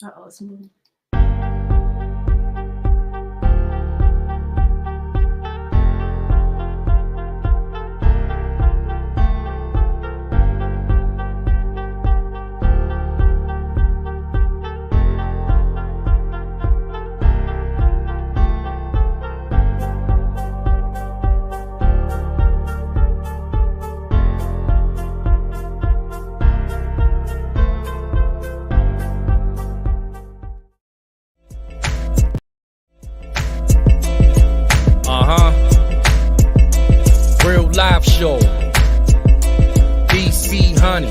Uh-oh, it's moving. Real live show. DC Honey.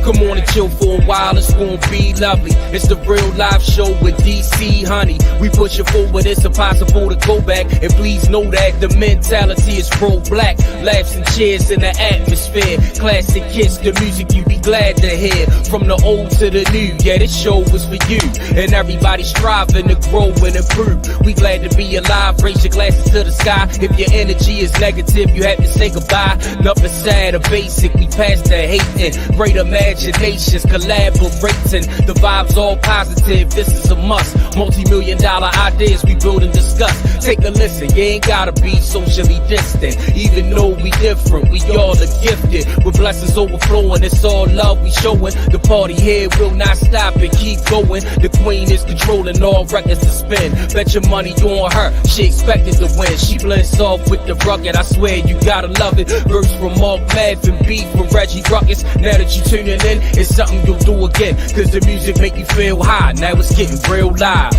Come on and chill for a while, it's gonna be lovely. It's the Real Live Show with DC Honey. We push it forward, it's impossible to go back. And please know that the mentality is pro-black. Laughs and cheers in the atmosphere. Classic hits, the music you be glad to hear. From the old to the new, yeah, this show was for you. And everybody striving to grow and improve. We glad to be alive, raise your glasses to the sky. If your energy is negative, you have to say goodbye. Nothing sad or basic, we past the hating. Great imaginations, collaborating. The vibes all positive, this is a must. Multi-million-dollar ideas we build and discuss. Take a listen, you ain't gotta be socially distant. Even though we different, we all are gifted. With blessings overflowing, it's all love we showing. The party here will not stop and keep going. The queen is controlling all records to spin. Bet your money on her, she expected to win. She blends off with the rugged, I swear you gotta love it. Verse from Mark Math and beat from Reggie Ruckus. Now that you tuning in, it's something you'll do again. Cause the music make you feel high, now it's getting real live.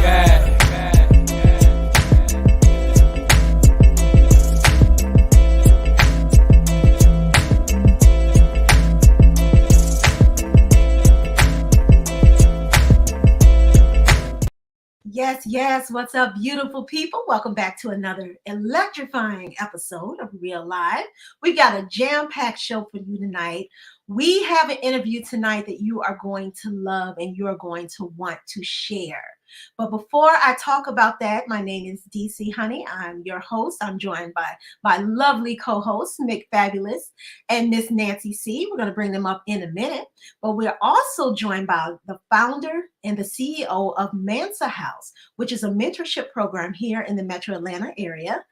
Yes. What's up, beautiful people? Welcome back to another electrifying episode of Real Live. We've got a jam-packed show for you tonight. We have an interview tonight that you are going to love and you're going to want to share. But before I talk about that, my name is DC Honey. I'm your host. I'm joined by my lovely co-hosts, Mick Fabulous and Miss Nancy C. We're going to bring them up in a minute. But we're also joined by the founder and the CEO of Mansa House, which is a mentorship program here in the Metro Atlanta area.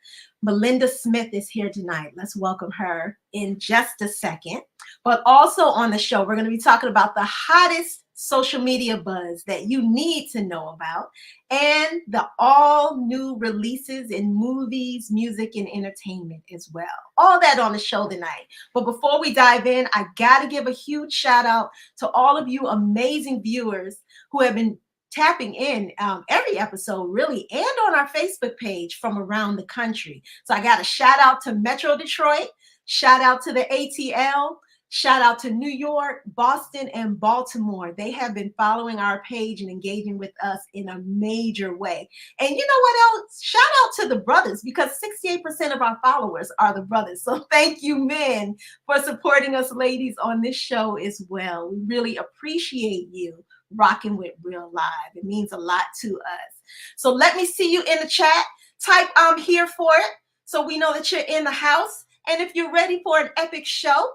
Melinda Smith is here tonight. Let's welcome her in just a second. But also on the show, we're going to be talking about the hottest social media buzz that you need to know about and the all new releases in movies, music, and entertainment as well. All that on the show tonight. But before we dive in, I got to give a huge shout out to all of you amazing viewers who have been tapping in every episode really and on our Facebook page from around the country. So I got a shout out to Metro Detroit, shout out to the ATL, shout out to New York, Boston, and Baltimore. They have been following our page and engaging with us in a major way. And you know what else? Shout out to the brothers, because 68% of our followers are the brothers. So thank you, men, for supporting us ladies on this show as well. We really appreciate you rocking with Real Live. It means a lot to us. So let me see you in the chat. Type I'm here for it so we know that you're in the house. And if you're ready for an epic show,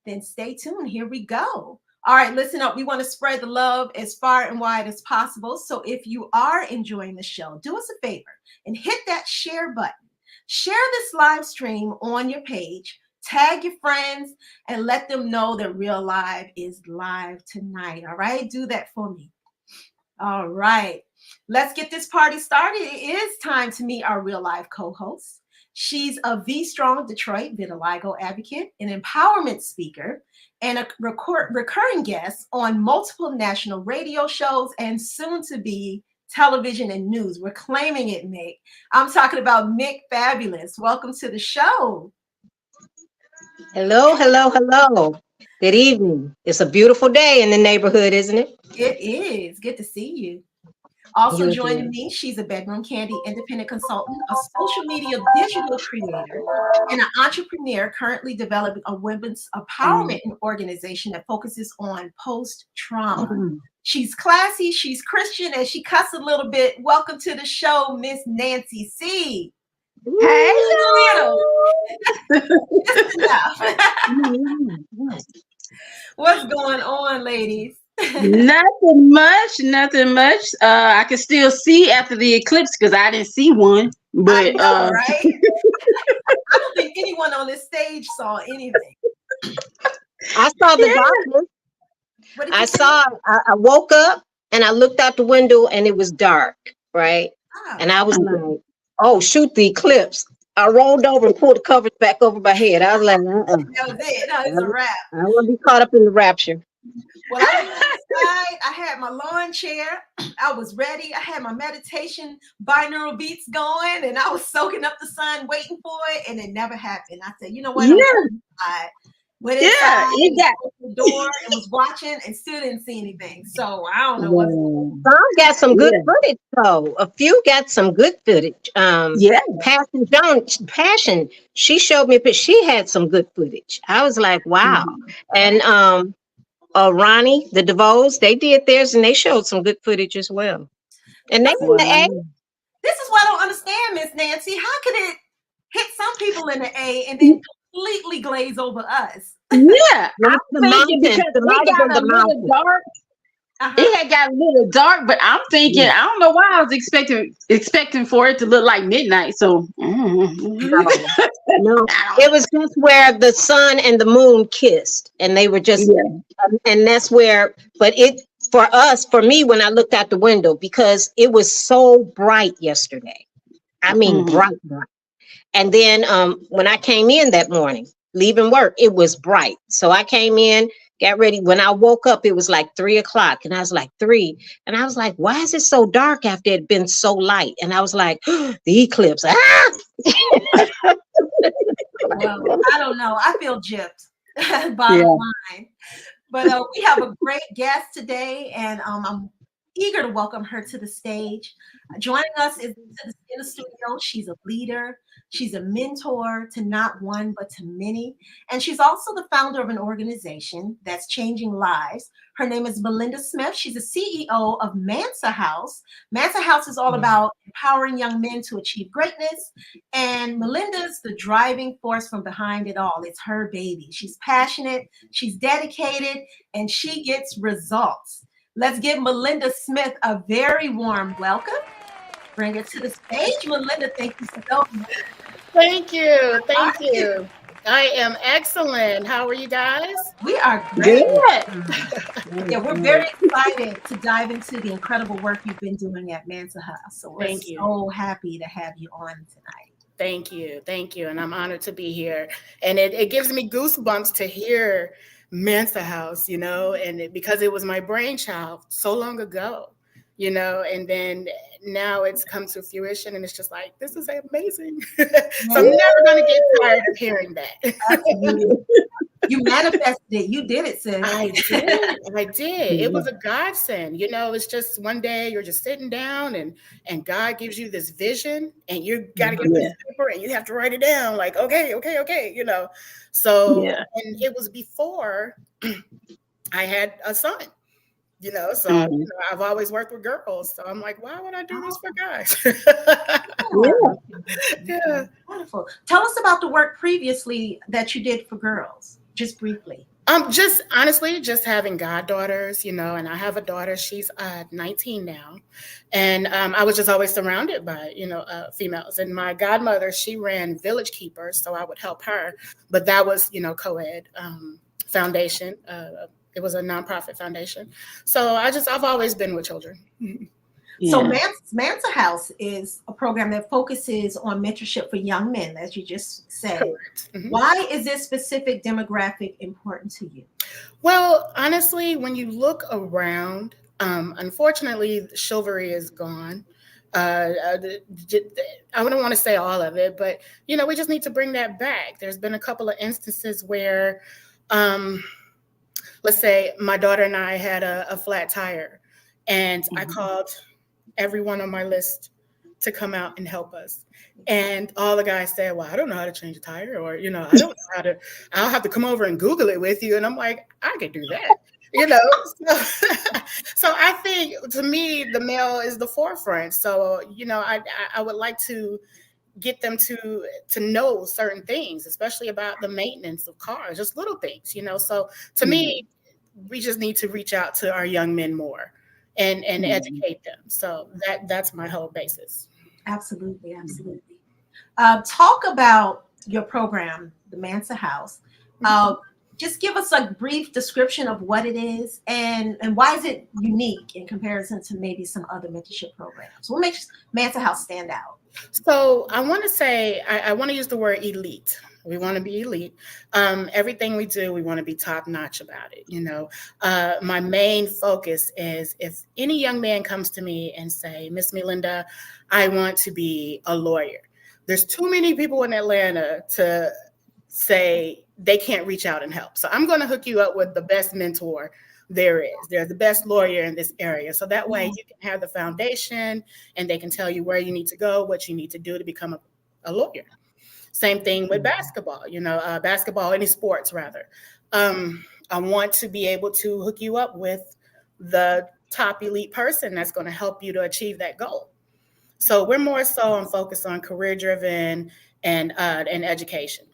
then stay tuned. Here we go. All right, listen up. We want to spread the love as far and wide as possible. So if you are enjoying the show, do us a favor and hit that share button. Share this live stream on your page. Tag your friends and let them know that Real Live is live tonight. All right, do that for me. All right, let's get this party started. It is time to meet our Real Live co-host. She's a V-Strong Detroit vitiligo advocate, an empowerment speaker, and a recurring guest on multiple national radio shows and soon to be television and news. We're claiming it, Mick. I'm talking about Mick Fabulous. Welcome to the show. Hello. Good evening. It's a beautiful day in the neighborhood, isn't it? It is. Good to see you. Also joining me, she's a Bedroom Candy independent consultant, a social media digital creator, and an entrepreneur currently developing a women's empowerment organization that focuses on post-trauma. She's classy, she's Christian, and she cuss a little bit. Welcome to the show, Miss Nancy C. Hey, What's going on, ladies? Nothing much, nothing much. I can still see after the eclipse because I didn't see one. I But know, right? I don't think anyone on this stage saw anything. I saw the yeah, darkness. What did you say? I woke up and I looked out the window and it was dark, right? Oh, And I was like, oh, shoot the eclipse. I rolled over and pulled the covers back over my head. I was like, that was it. No, it's a wrap. I want to be caught up in the rapture. Well, I was outside. I had my lawn chair. I was ready. I had my meditation binaural beats going, and I was soaking up the sun, waiting for it, and it never happened. I said, you know what? I'm inside. Went inside, opened the door, and was watching, and still didn't see anything. So I don't know what's going on. Some got some good footage, though. A few got some good footage. Passion. She showed me, but she had some good footage. I was like, wow. And Ronnie, the DeVos, they did theirs, and they showed some good footage as well. And they in the A. This is what I don't understand, Miss Nancy. How could it hit some people in the A and then completely glaze over us? Yeah, I'm thinking because it got a little dark. It had got a little dark, but I'm thinking, I don't know why I was expecting for it to look like midnight. So no, it was just where the sun and the moon kissed, and they were just, and that's where. But it for me, when I looked out the window, because it was so bright yesterday. I mean, bright. And then when I came in that morning, leaving work, it was bright. So I came in, got ready. When I woke up, it was like 3:00, and I was like 3, and I was like, why is it so dark after it had been so light? And I was like, the eclipse. Well, I don't know. I feel gypped. Bottom line. But we have a great guest today, and I'm eager to welcome her to the stage. Joining us in the studio, she's a leader. She's a mentor to not one, but to many. And she's also the founder of an organization that's changing lives. Her name is Melinda Smith. She's the CEO of Mansa House. Mansa House is all about empowering young men to achieve greatness. And Melinda's the driving force from behind it all. It's her baby. She's passionate, she's dedicated, and she gets results. Let's give Melinda Smith a very warm welcome. Bring her to the stage. Melinda, thank you so much. Thank you. Thank you. I am excellent. How are you guys? We are great. Yeah, we're very excited to dive into the incredible work you've been doing at Mansa House. So we're so happy to have you on tonight. Thank you. Thank you. And I'm honored to be here. And it gives me goosebumps to hear Mansa House, and because it was my brainchild so long ago, and then now it's come to fruition, and it's just like, this is amazing. So I'm never going to get tired of hearing that. You manifested it. You did it, sis. I did. It was a godsend. It's just one day you're just sitting down and God gives you this vision, and you got to get this paper and you have to write it down like, okay. So, and it was before I had a son. So I've always worked with girls. So I'm like, why would I do this for guys? Yeah. Wonderful. Tell us about the work previously that you did for girls, just briefly. Just honestly, just having goddaughters, and I have a daughter, she's 19 now. And I was just always surrounded by, females. And my godmother, she ran Village Keepers, so I would help her. But that was, co-ed foundation. It was a nonprofit foundation. So I've always been with children. So Mansa House is a program that focuses on mentorship for young men, as you just said. Correct. Mm-hmm. Why is this specific demographic important to you? Well, honestly, when you look around, unfortunately, chivalry is gone. I wouldn't want to say all of it, but, we just need to bring that back. There's been a couple of instances where, let's say my daughter and I had a flat tire, and I called everyone on my list to come out and help us. And all the guys said, well, I don't know how to change a tire, or, I don't know I'll have to come over and Google it with you. And I'm like, I could do that, So I think, to me, the male is the forefront. So, I would like to get them to know certain things, especially about the maintenance of cars, just little things, So to me, we just need to reach out to our young men more and educate them. So that's my whole basis. Absolutely, absolutely. Talk about your program, the Mansa House. Just give us a brief description of what it is and why is it unique in comparison to maybe some other mentorship programs. What makes Mansa House stand out? So I want to say, I want to use the word elite. We want to be elite. Everything we do, we want to be top notch about it. You know, my main focus is if any young man comes to me and say, Miss Melinda, I want to be a lawyer. There's too many people in Atlanta to say they can't reach out and help. So I'm going to hook you up with the best mentor there is. They're the best lawyer in this area. So that way you can have the foundation and they can tell you where you need to go, what you need to do to become a lawyer. Same thing with basketball, you know, basketball, any sports rather. I want to be able to hook you up with the top elite person that's going to help you to achieve that goal. So we're more so on focus on career driven and education.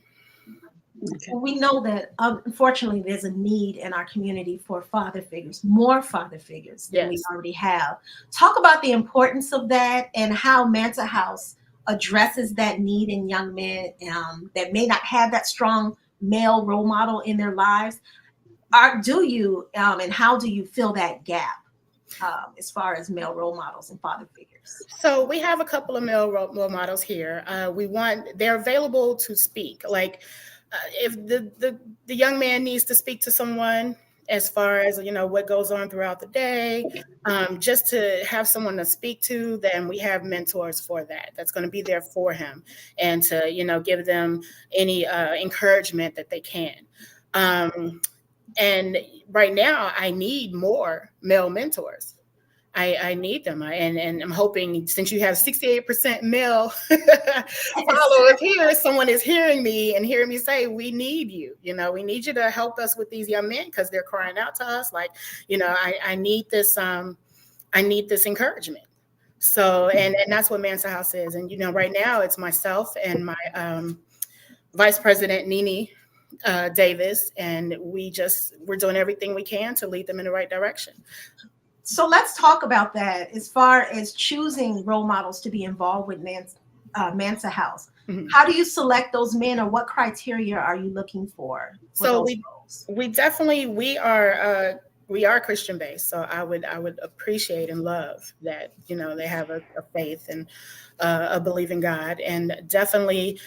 Okay. We know that unfortunately there's a need in our community for father figures, more father figures than we already have. Talk about the importance of that and how Mansa House addresses that need in young men that may not have that strong male role model in their lives. Do you and how do you fill that gap as far as male role models and father figures? So we have a couple of male role models here. They're available to speak. Like if the young man needs to speak to someone as far as, you know, what goes on throughout the day, just to have someone to speak to, then we have mentors for that. That's going to be there for him and to, you know, give them any encouragement that they can. And right now I need more male mentors. I need them. And I'm hoping, since you have 68% male followers here, someone is hearing me and hearing me say, we need you. You know, we need you to help us with these young men because they're crying out to us. Like, you know, I need this encouragement. So, and that's what Mansa House is. And, you know, right now it's myself and my Vice President, Nene Davis, and we're doing everything we can to lead them in the right direction. So let's talk about that as far as choosing role models to be involved with Mansa House. Mm-hmm. How do you select those men, or what criteria are you looking for so we are Christian based. So I would appreciate and love that, you know, they have a faith and a belief in God, and definitely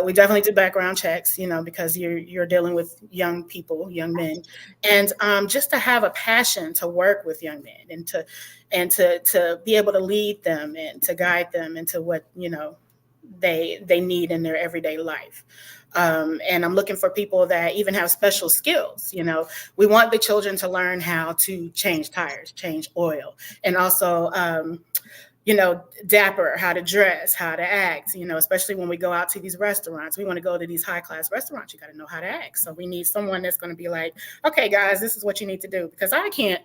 we definitely do background checks, you know, because you're dealing with young people, young men, and just to have a passion to work with young men and to be able to lead them and to guide them into what, you know, they need in their everyday life. And I'm looking for people that even have special skills. You know, we want the children to learn how to change tires, change oil, and also, you know, dapper, how to dress, how to act, you know, especially when we go out to these restaurants. We want to go to these high class restaurants. You got to know how to act. So we need someone that's going to be like, okay, guys, this is what you need to do, because I can't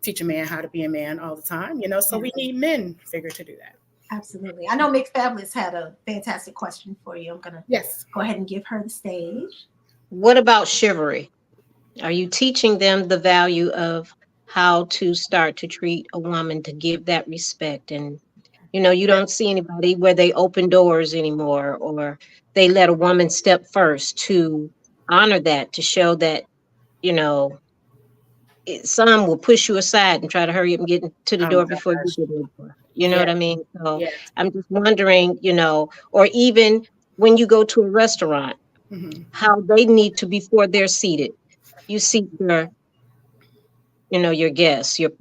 teach a man how to be a man all the time, you know, so we need men figure to do that. Absolutely. I know Mick Fabulous had a fantastic question for you. I'm going to go ahead and give her the stage. What about chivalry? Are you teaching them the value of how to start to treat a woman, to give that respect? And, you know, you don't see anybody where they open doors anymore, or they let a woman step first, to honor that, to show that, you know, some will push you aside and try to hurry up and get to the door before you get in the door. You know what I mean? So I'm just wondering, you know, or even when you go to a restaurant, how they need to, before they're seated, you seat your, you know, your guests, your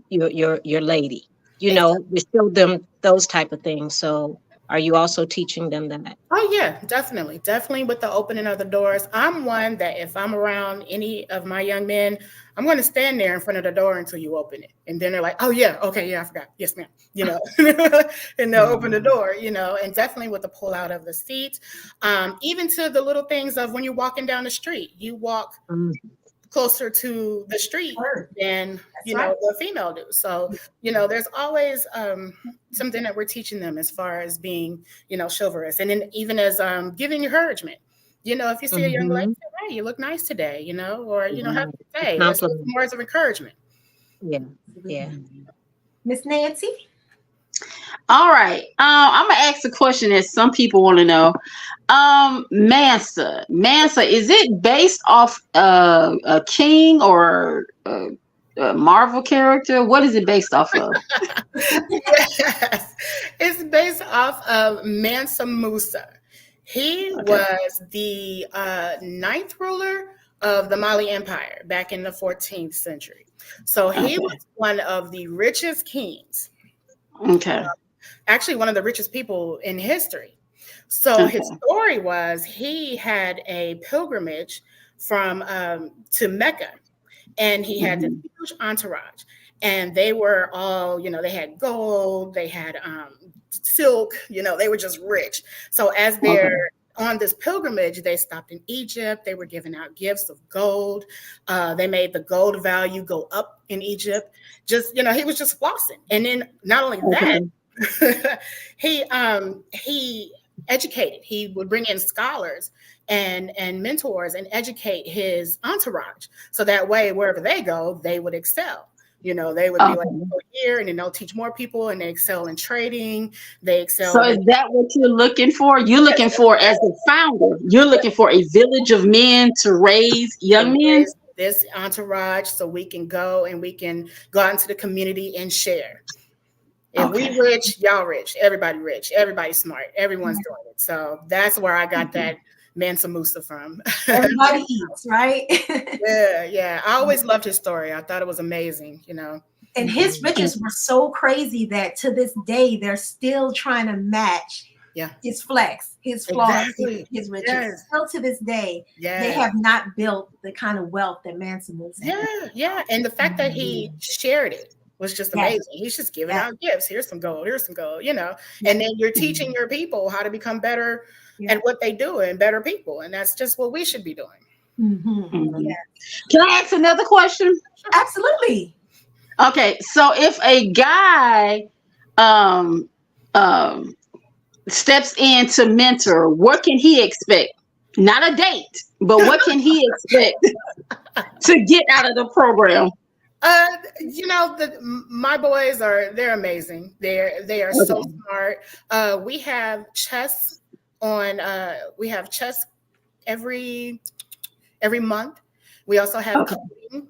lady, you know, you show them those type of things. So are you also teaching them that? Oh yeah, definitely. Definitely with the opening of the doors. I'm one that if I'm around any of my young men, I'm going to stand there in front of the door until you open it. And then they're like, oh yeah, okay, yeah, I forgot. Yes, ma'am. You know, and they'll open the door, you know, and definitely with the pull out of the seat, even to the little things of when you're walking down the street, you walk closer to the street than, you know, the female do. So, you know, there's always something that we're teaching them as far as being, you know, chivalrous. And then even as giving encouragement, you know, if you see a young lady, hey, you look nice today, you know, or, you know, have a good day. Or some words of encouragement. Yeah. Miss Nancy? All right. I'm gonna ask a question that some people want to know. Mansa, is it based off a king or a Marvel character? What is it based off of? Yes, it's based off of Mansa Musa. He was the ninth ruler of the Mali Empire back in the 14th century. So he was one of the richest kings. Actually, one of the richest people in history. So his story was he had a pilgrimage from to Mecca, and he had this huge entourage, and they were all, you know, they had gold, they had silk, you know, they were just rich. So as they're on this pilgrimage, they stopped in Egypt. They were giving out gifts of gold. They made the gold value go up in Egypt. Just, you know, he was just flossing. And then not only that, he educated. He would bring in scholars and mentors and educate his entourage. So that way, wherever they go, they would excel. You know, they would be like, go here, and then they'll teach more people, and they excel in trading. They excel. So is that what you're looking for? You're looking for, as a founder, you're looking for a village of men to raise young men? This entourage, so we can go and we can go out into the community and share. If we rich, y'all rich, everybody smart, everyone's doing it. So that's where I got that Mansa Musa from. Everybody eats, right? Yeah. I always loved his story. I thought it was amazing, you know. And his riches were so crazy that to this day, they're still trying to match his flex, his flaws, his riches. Yes. Still to this day, they have not built the kind of wealth that Mansa Musa had. Yeah. And the fact that he shared it was just amazing. He's just giving out gifts. Here's some gold, you know. And then you're teaching your people how to become better at what they do and better people. And that's just what we should be doing. Can I ask another question? Absolutely. Okay, so if a guy steps in to mentor, what can he expect? Not a date, but what can he expect to get out of the program? You know, my boys they're amazing. They are so smart. We have chess every month. We also have coding.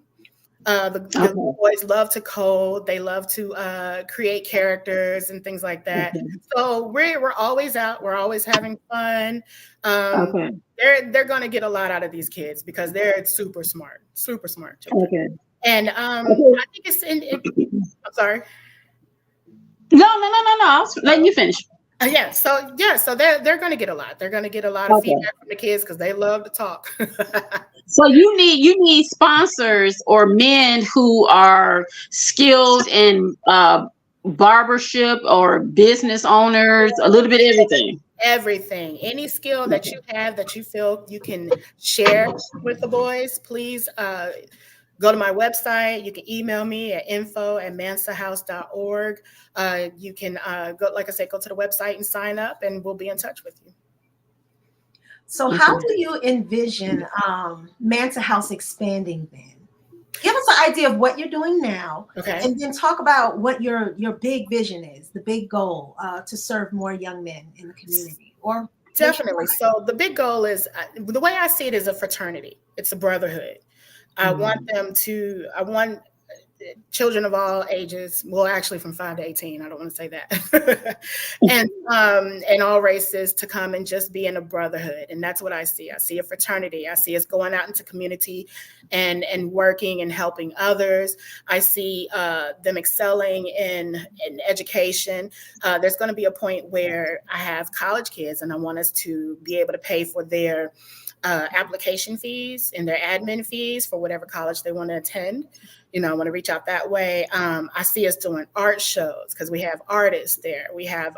The boys love to code. They love to create characters and things like that. So we're always out. We're always having fun. They're going to get a lot out of these kids because they're super smart children. And I think it's I'm sorry. No. I was letting you finish. So they're going to get a lot. They're going to get a lot of feedback from the kids because they love to talk. So you need sponsors or men who are skilled in barbership or business owners, a little bit of everything. Everything. Any skill that you have that you feel you can share with the boys, please go to my website. You can email me at info@mansahouse.org. You can go, like I said, go to the website and sign up, and we'll be in touch with you. So how do you envision Mansa House expanding then? Give us an idea of what you're doing now, and then talk about what your big vision is, the big goal to serve more young men in the community. Or definitely. So the big goal is, the way I see it, is a fraternity. It's a brotherhood. I want children of all ages, well, actually from 5 to 18, I don't want to say that, and all races to come and just be in a brotherhood. And that's what I see. I see a fraternity. I see us going out into community and working and helping others. I see them excelling in education. There's going to be a point where I have college kids, and I want us to be able to pay for their application fees and their admin fees for whatever college they want to attend. You know, I want to reach out that way. I see us doing art shows because we have artists there. We have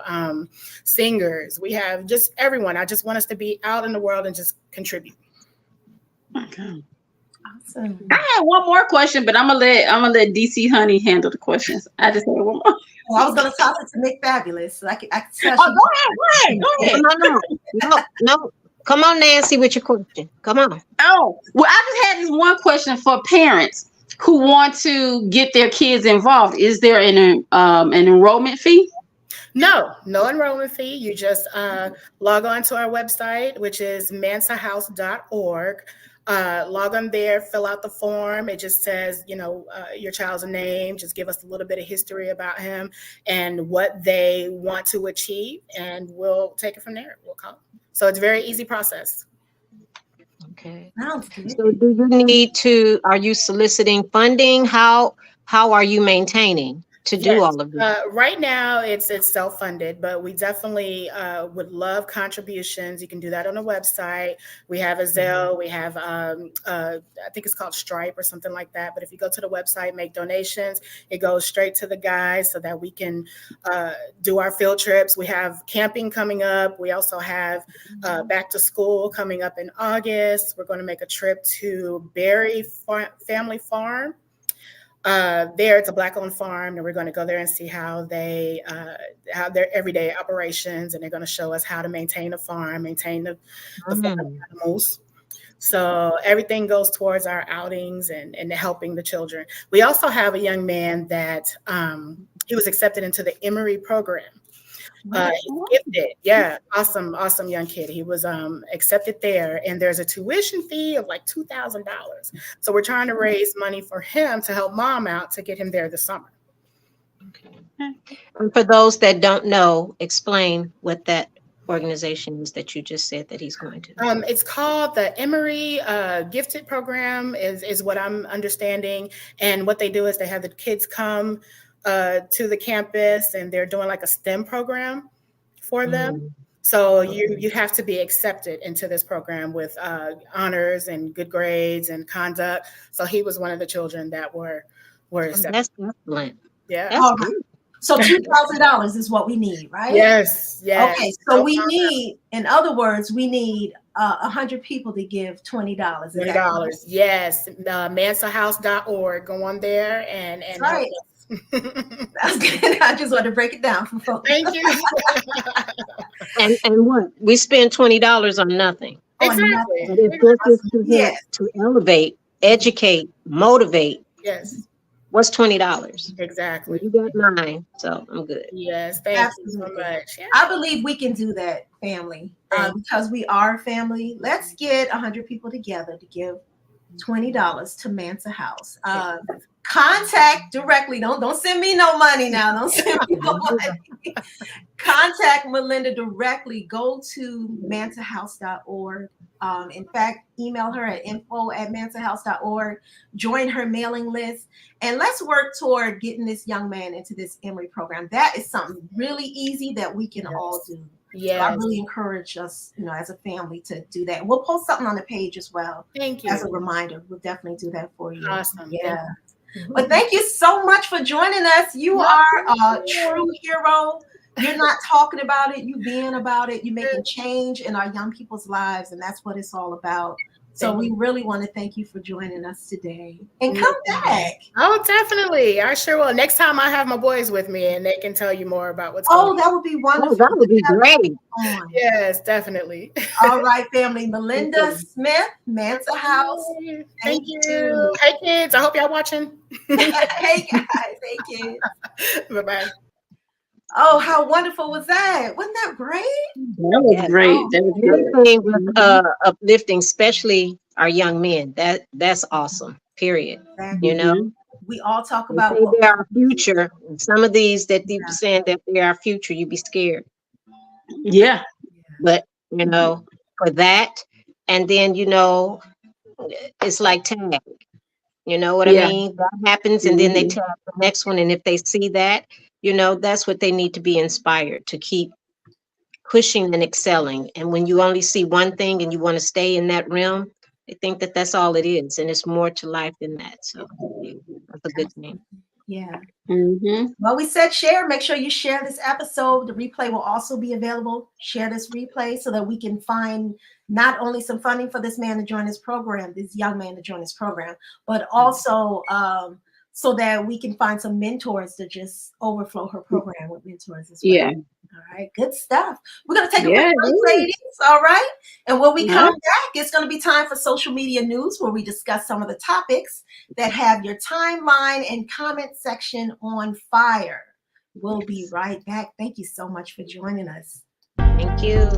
singers. We have just everyone. I just want us to be out in the world and just contribute. Okay. Awesome. I had one more question, but I'm gonna let DC Honey handle the questions. I just had one more. Well, I was gonna toss it to Nick Fabulous. So I can go ahead. No. Come on, Nancy, with your question. Come on. Oh, well, I just had this one question for parents who want to get their kids involved. Is there an enrollment fee? No enrollment fee. You just log on to our website, which is mansahouse.org. Log on there, fill out the form. It just says, your child's name. Just give us a little bit of history about him and what they want to achieve, and we'll take it from there. We'll call. So it's a very easy process. Okay. Sounds good. So do you need to, are you soliciting funding? How are you maintaining to do all of this? Right now, it's self-funded, but we definitely would love contributions. You can do that on the website. We have a Zelle. We have, I think it's called Stripe or something like that. But if you go to the website, make donations, it goes straight to the guys so that we can do our field trips. We have camping coming up. We also have back to school coming up in August. We're going to make a trip to Berry Family Farm. There, it's a Black-owned farm, and we're going to go there and see how they have their everyday operations, and they're going to show us how to maintain a farm, maintain the farm animals. So everything goes towards our outings and helping the children. We also have a young man that he was accepted into the Emory program. He's gifted. Yeah, awesome young kid. He was accepted there, and there's a tuition fee of like $2,000. So we're trying to raise money for him to help mom out to get him there this summer. Okay. And for those that don't know, explain what that organization is that you just said that he's going to. It's called the Emory Gifted Program is what I'm understanding. And what they do is they have the kids come to the campus, and they're doing like a STEM program for them. So you have to be accepted into this program with honors and good grades and conduct. So he was one of the children that were accepted. That's excellent. Yeah. That's good. So $2,000 is what we need, right? Yes. Okay, so we need, in other words, we need 100 people to give $20. $20. Yes. Mansahouse.org. Go on there and right. That's good. I just want to break it down for folks. Thank you. and what we spend $20 on nothing. Exactly. But if this is to elevate, educate, motivate. Yes. What's $20? Exactly. You got mine, so I'm good. Yes, thank you so much. Yeah. I believe we can do that, family, because we are a family. Let's get 100 people together to give $20 to Mansa House. Contact directly. Don't send me no money now. Don't send me no money. Contact Melinda directly. Go to mansahouse.org. In fact, email her at info@mansahouse.org. Join her mailing list, and let's work toward getting this young man into this Emory program. That is something really easy that we can all do. Yeah, so I really encourage us, as a family, to do that. We'll post something on the page as well. Thank you. As a reminder, we'll definitely do that for you. Awesome. Yeah. But thank you so much for joining us. You are a true hero. You're not talking about it, you being about it. You're making change in our young people's lives, and that's what it's all about. So we really want to thank you for joining us today. And come back. Oh, definitely. I sure will. Next time I have my boys with me, and they can tell you more about what's going on. Oh, that would be wonderful. Oh, that would be great. Yes, definitely. All right, family. Melinda Smith, Mansa House. Thank you. Hey, kids. I hope y'all watching. Hey, guys. Hey, kids. Bye-bye. Oh, how wonderful was that? Wasn't that great? That was great. That was great. Everything was uplifting, especially our young men. That's awesome. Period. Exactly. We all talk about they're our future. Some of these that they were saying that they're our future, you'd be scared. Yeah. But for that, and then it's like tag. You know what I mean? That happens, and then they tag the next one, and if they see that, that's what they need to be inspired to keep pushing and excelling. And when you only see one thing and you want to stay in that realm, I think that that's all it is. And it's more to life than that. So that's a good thing. Yeah. Mm-hmm. Well, we said share. Make sure you share this episode. The replay will also be available. Share this replay so that we can find not only some funding for this man to join this program, this young man to join this program, but also so that we can find some mentors to just overflow her program with mentors as well. Yeah. All right, good stuff. We're going to take a Yeah, quick break, it is. ladies. All right. And when we Yeah. come back, it's going to be time for social media news where we discuss some of the topics that have your timeline and comment section on fire. We'll be right back. Thank you so much for joining us. Thank you.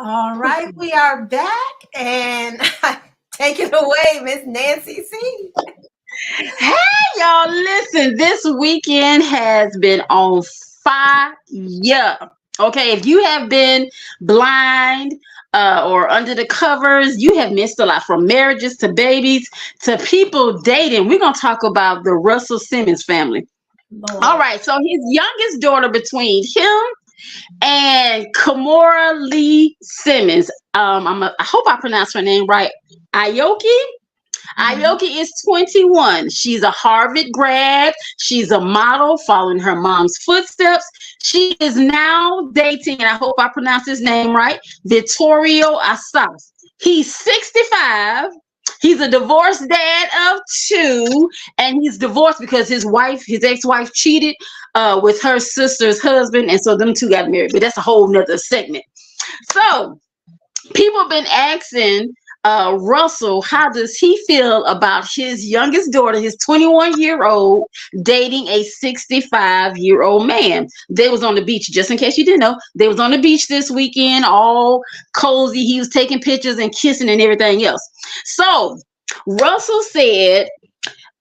All right, we are back, and take it away, Miss Nancy C. Hey, y'all, listen, this weekend has been on fire. Okay, if you have been blind or under the covers, you have missed a lot, from marriages to babies to people dating. We're going to talk about the Russell Simmons family. Lord. All right, so his youngest daughter, between him and Ciara Lee Simmons, I hope I pronounced her name right, Aoki. Aoki is 21. She's a Harvard grad. She's a model following her mom's footsteps. She is now dating, and I hope I pronounced his name right, Vittorio Assaf. He's 65. He's a divorced dad of 2, and he's divorced because his ex-wife cheated with her sister's husband, and so them two got married. But that's a whole nother segment. So people have been asking Russell, how does he feel about his youngest daughter, his 21-year-old, dating a 65-year-old man? They was on the beach, just in case you didn't know. They was on the beach this weekend, all cozy. He was taking pictures and kissing and everything else. So Russell said,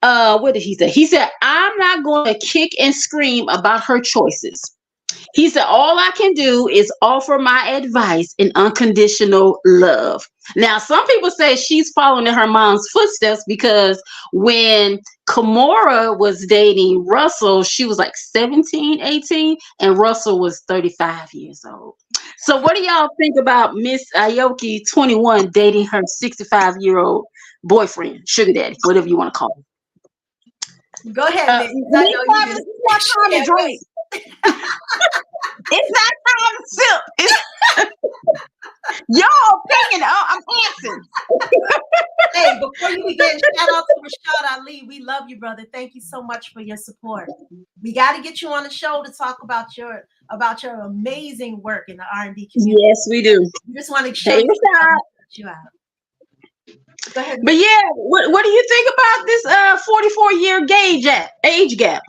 what did he say? He said, I'm not going to kick and scream about her choices. He said, all I can do is offer my advice and unconditional love. Now, some people say she's following in her mom's footsteps, because when Ciara was dating Russell, she was like 17, 18, and Russell was 35 years old. So what do y'all think about Miss Aoki, 21, dating her 65-year-old boyfriend, sugar daddy, whatever you want to call him? Go ahead, Miss. It's not time to sip. Y'all thinking, I'm answering. Hey, before you begin, shout out to Rashad Ali. We love you, brother. Thank you so much for your support. We got to get you on the show to talk about your amazing work in the R&B community. Yes, we do. We just want to show you out. Go ahead. But yeah, what do you think about this 44-year age gap?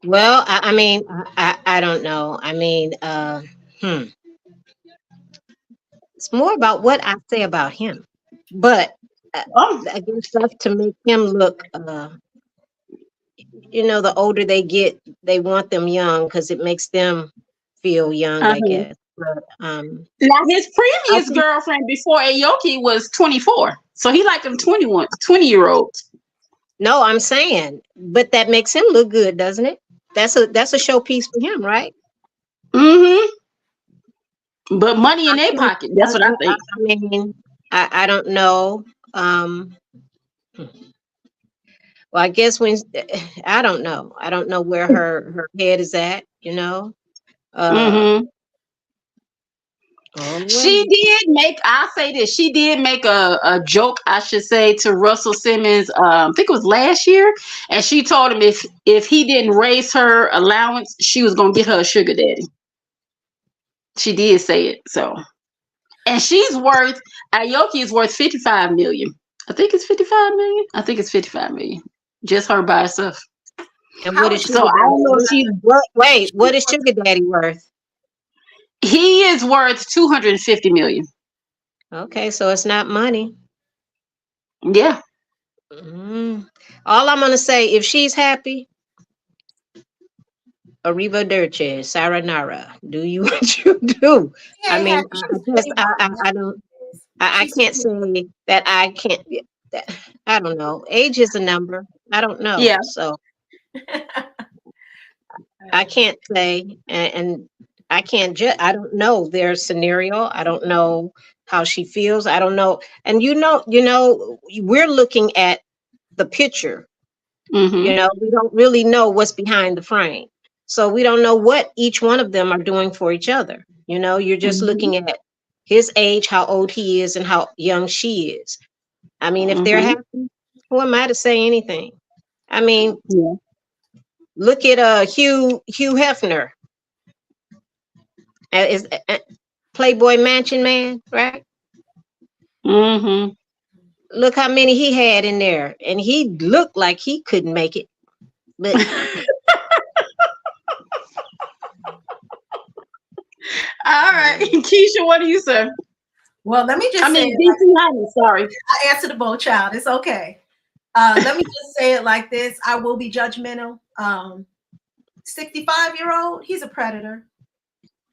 Well, I mean, I don't know. I mean, it's more about what I say about him. But I guess stuff to make him look, the older they get, they want them young because it makes them feel young, I guess. But, now, his previous girlfriend before Aoki was 24. So he liked them 20-year-olds. No, I'm saying, but that makes him look good, doesn't it? That's a showpiece for him, right? Mm-hmm. But money in their pocket. That's what I think. I mean, I don't know. Well, I guess I don't know. I don't know where her head is at, Mm-hmm. She did make, I'll say this, she did make a joke, I should say, to Russell Simmons, I think it was last year, and she told him if he didn't raise her allowance, she was going to get her a sugar daddy. She did say it, so. And Aoki is worth $55 million. I think it's $55 million. I think it's $55 million. Just her by herself. And what is so I don't know if she's... Wait, what is sugar daddy worth? He is worth $250 million. Okay, so it's not money. Yeah. All I'm gonna say, if she's happy, arrivederci, sayonara. Do you what you do? Yeah, I mean, I can't say that I can't. I don't know. Age is a number. I don't know. Yeah. So I can't say, and I can't judge. I don't know their scenario. I don't know how she feels. I don't know. And we're looking at the picture. Mm-hmm. We don't really know what's behind the frame. So we don't know what each one of them are doing for each other. You're just looking at his age, how old he is, and how young she is. I mean, if they're happy, who am I to say anything? I mean, look at Hugh Hefner. Is Playboy Mansion Man, right? Mm-hmm. Look how many he had in there, and he looked like he couldn't make it. But all right, Keisha, what do you say? Well, let me just say DC Honey, sorry. I answered the bold child. It's okay. Let me just say it like this. I will be judgmental. 65-year-old, he's a predator.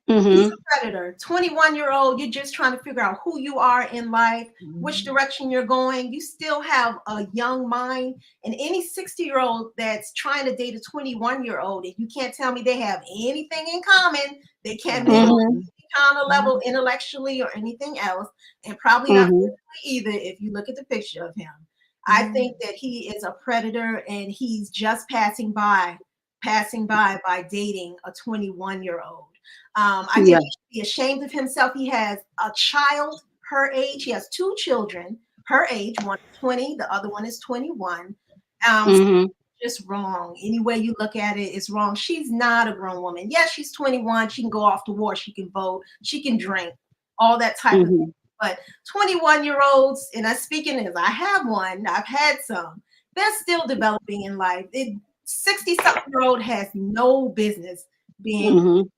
He's a predator. 21-year-old, you're just trying to figure out who you are in life, which direction you're going. You still have a young mind. And any 60-year-old that's trying to date a 21-year-old, if you can't tell me they have anything in common, they can't be on any kind of level intellectually or anything else, and probably not physically either if you look at the picture of him. I think that he is a predator, and he's just passing by dating a 21-year-old. I think he should be ashamed of himself. He has a child her age. He has 2 children her age. One is 20, the other one is 21. So just wrong. Any way you look at it is wrong. She's not a grown woman. Yes, she's 21. She can go off to war. She can vote. She can drink. All that type of thing. But 21-year-olds, and I'm speaking as I have one, I've had some, they're still developing in life. 60-something-year-old has no business being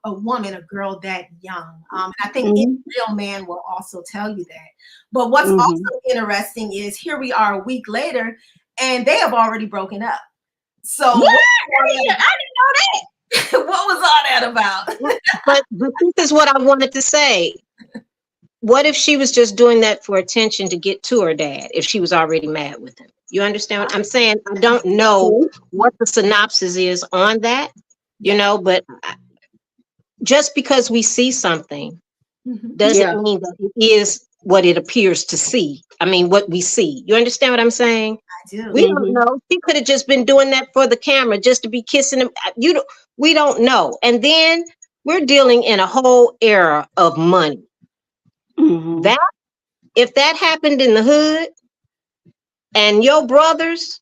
a woman, a girl that young. And I think any real man will also tell you that. But what's also interesting is here we are a week later, and they have already broken up. So what? I didn't know that. What was all that about? but this is what I wanted to say. What if she was just doing that for attention to get to her dad if she was already mad with him? You understand what I'm saying? I don't know what the synopsis is on that, but just because we see something doesn't mean that it is what it appears to see. I mean, what we see. You understand what I'm saying? I do. We don't know. She could have just been doing that for the camera just to be kissing him. We don't know. And then we're dealing in a whole era of money. That if that happened in the hood and your brothers,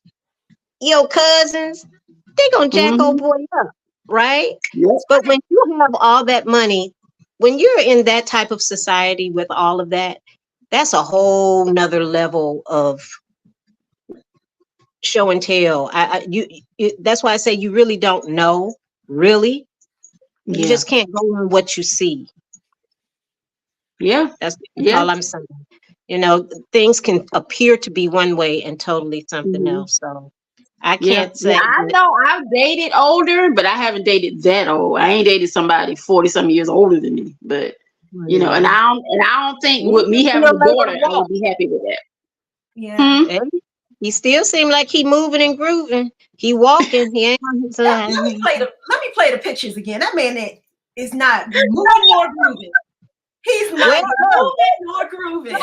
your cousins, they're gonna jack old boy up, right? But when you have all that money, when you're in that type of society with all of that, that's a whole nother level of show and tell. That's why I say you really don't know, really. You just can't go on what you see. That's all I'm saying. Things can appear to be one way and totally something else. So I can't say. I know I've dated older, but I haven't dated that old. I ain't dated somebody 40-some years older than me. But and I don't think with me having a daughter, I would be happy with that. Yeah. He still seemed like he moving and grooving. He walking. He ain't on his let me play the pictures again. That man is not moving nor grooving. He's not moving nor grooving.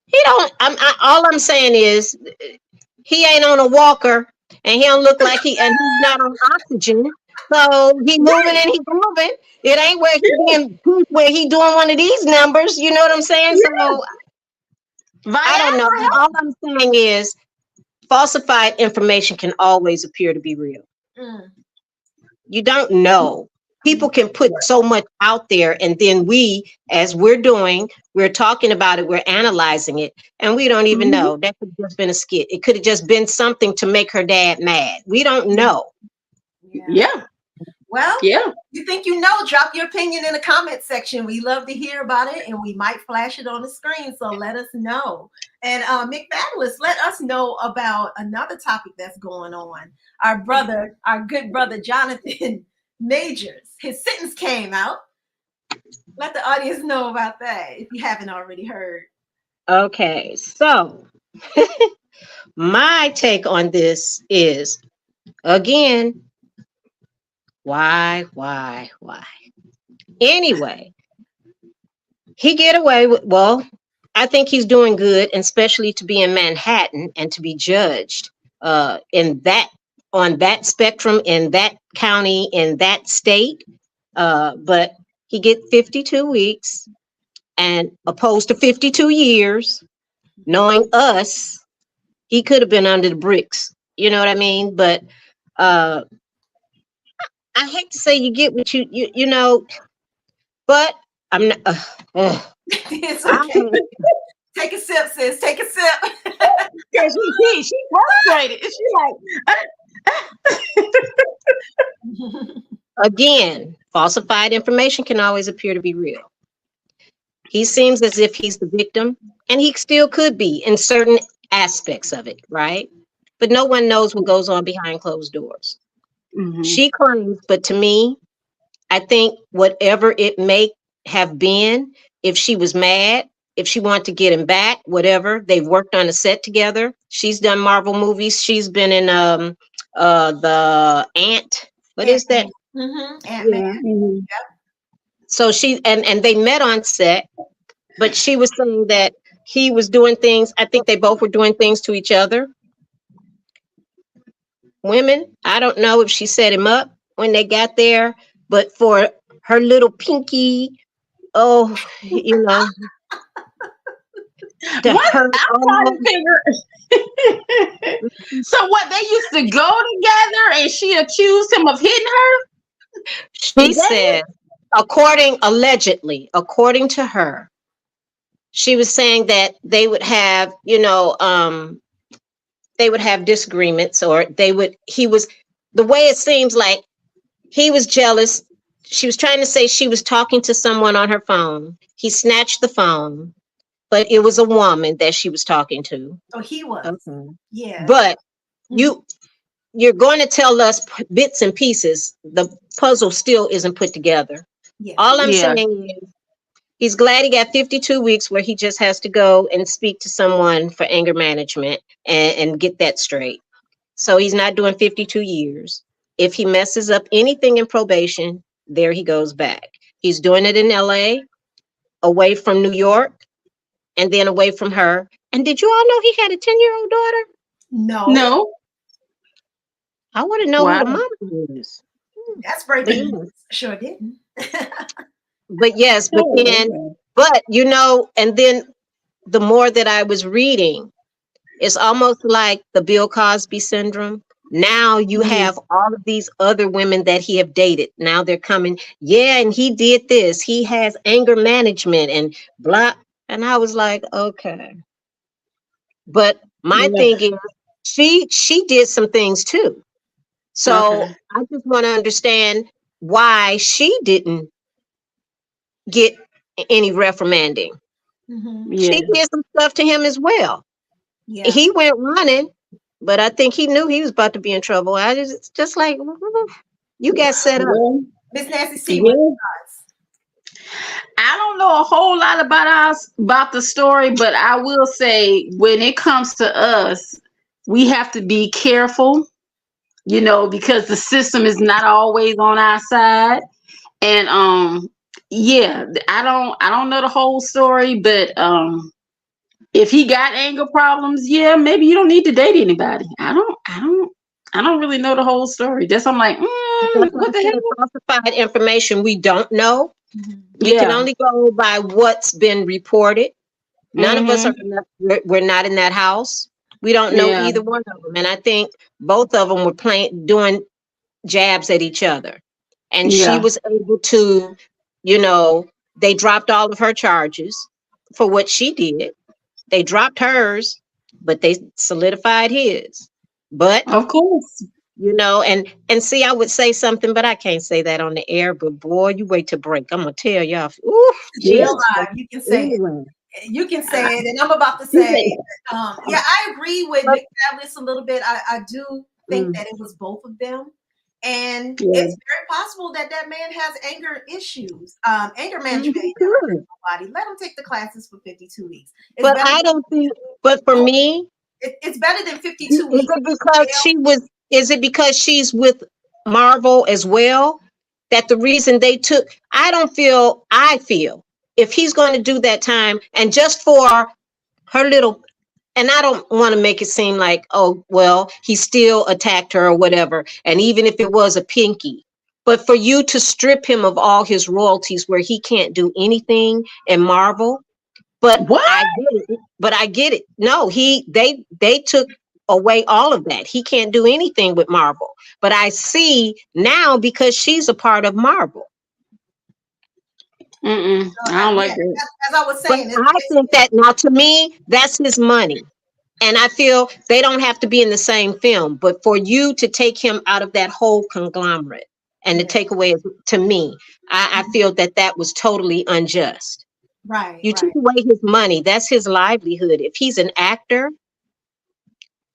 He don't. All I'm saying is he ain't on a walker, and he don't look like he's not on oxygen. So he moving and he grooving. It ain't where he doing one of these numbers. You know what I'm saying? So I don't know. All I'm saying is falsified information can always appear to be real. You don't know. People can put so much out there, and then as we're talking about it, we're analyzing it, and we don't even know. That could have just been a skit. It could have just been something to make her dad mad. We don't know. Well, you think drop your opinion in the comment section. We love to hear about it, and we might flash it on the screen, so let us know. And McFabulous, let us know about another topic that's going on. Our good brother Jonathan Majors, his sentence came out. Let the audience know about that if you haven't already heard. Okay, so my take on this is, again, why? Anyway, he get away with, well, I think he's doing good, and especially to be in Manhattan and to be judged in that, on that spectrum, in that county, in that state. But he get 52 weeks, and opposed to 52 years, knowing us, he could have been under the bricks. You know what I mean? But I hate to say you get what you know, but I'm not. It's okay. Take a sip, sis. Take a sip. Yeah, she frustrated. She like. Again, falsified information can always appear to be real. He seems as if he's the victim, and he still could be in certain aspects of it, right? But no one knows what goes on behind closed doors. Mm-hmm. She claims, but to me, I think whatever it may have been, if she was mad, if she wanted to get him back, whatever, they've worked on a set together. She's done Marvel movies. She's been in the Ant. What is that? Mm-hmm. Ant-Man. Mm-hmm. Yep. So she and they met on set, but she was saying that he was doing things. I think they both were doing things to each other. Women, I don't know if she set him up when they got there, but for her little pinky, oh, you know. I'm trying to figure. So what, they used to go together and she accused him of hitting her? She said, allegedly, according to her, she was saying that they would have, they would have disagreements, or the way it seems like he was jealous. She was trying to say she was talking to someone on her phone. He snatched the phone, but it was a woman that she was talking to. Oh, he was. Okay. Yeah. But you're going to tell us bits and pieces. The puzzle still isn't put together. Yeah. All I'm saying is he's glad he got 52 weeks where he just has to go and speak to someone for anger management and get that straight. So he's not doing 52 years. If he messes up anything in probation, there he goes back. He's doing it in LA, away from New York, and then away from her. And did you all know he had a 10-year-old daughter? No. I want to know who the mama is. That's breaking news. Sure didn't. But yes, but and then the more that I was reading, it's almost like the Bill Cosby syndrome. Now you have all of these other women that he have dated. Now they're coming. Yeah, and he did this. He has anger management and blah. And I was like, okay. But my thing is, she did some things too. So I just want to understand why she didn't get any reprimanding. Mm-hmm. Yeah. She did some stuff to him as well. Yeah. He went running, but I think he knew he was about to be in trouble. I just like, you got set up. Miss Nancy C. I don't know a whole lot about the story, but I will say when it comes to us, we have to be careful, because the system is not always on our side. And I don't know the whole story, but if he got anger problems, maybe you don't need to date anybody. I don't really know the whole story. That's I'm like, what the hell? Falsified information we don't know. We can only go by what's been reported. None of us we're not in that house. We don't know either one of them. And I think both of them were doing jabs at each other. And she was able to, they dropped all of her charges for what she did. They dropped hers, but they solidified his. But of course, and see, I would say something, but I can't say that on the air. But boy, you wait to break. I'm gonna tell y'all. Ooh, you can say it. You can say it, and I'm about to say, I agree with McFarland's a little bit. I do think that it was both of them, And Yeah. it's very possible that that man has anger issues, anger management. Nobody let him take the classes for 52 weeks. It's But I don't think. But for me, it's better than 52 weeks. Is it because she's with Marvel as well? That the reason they took? I feel if he's going to do that time, and just for her little. And I don't want to make it seem like, oh, well, he still attacked her or whatever. And even if it was a pinky, but for you to strip him of all his royalties where he can't do anything in Marvel. But What? I get it. No, they took away all of that. He can't do anything with Marvel. But I see now because she's a part of Marvel. I don't like that. As I was saying, I think that now to me, that's his money. And I feel they don't have to be in the same film, but for you to take him out of that whole conglomerate and to take away, to me, I feel that was totally unjust. Right. You took away his money. That's his livelihood. If he's an actor,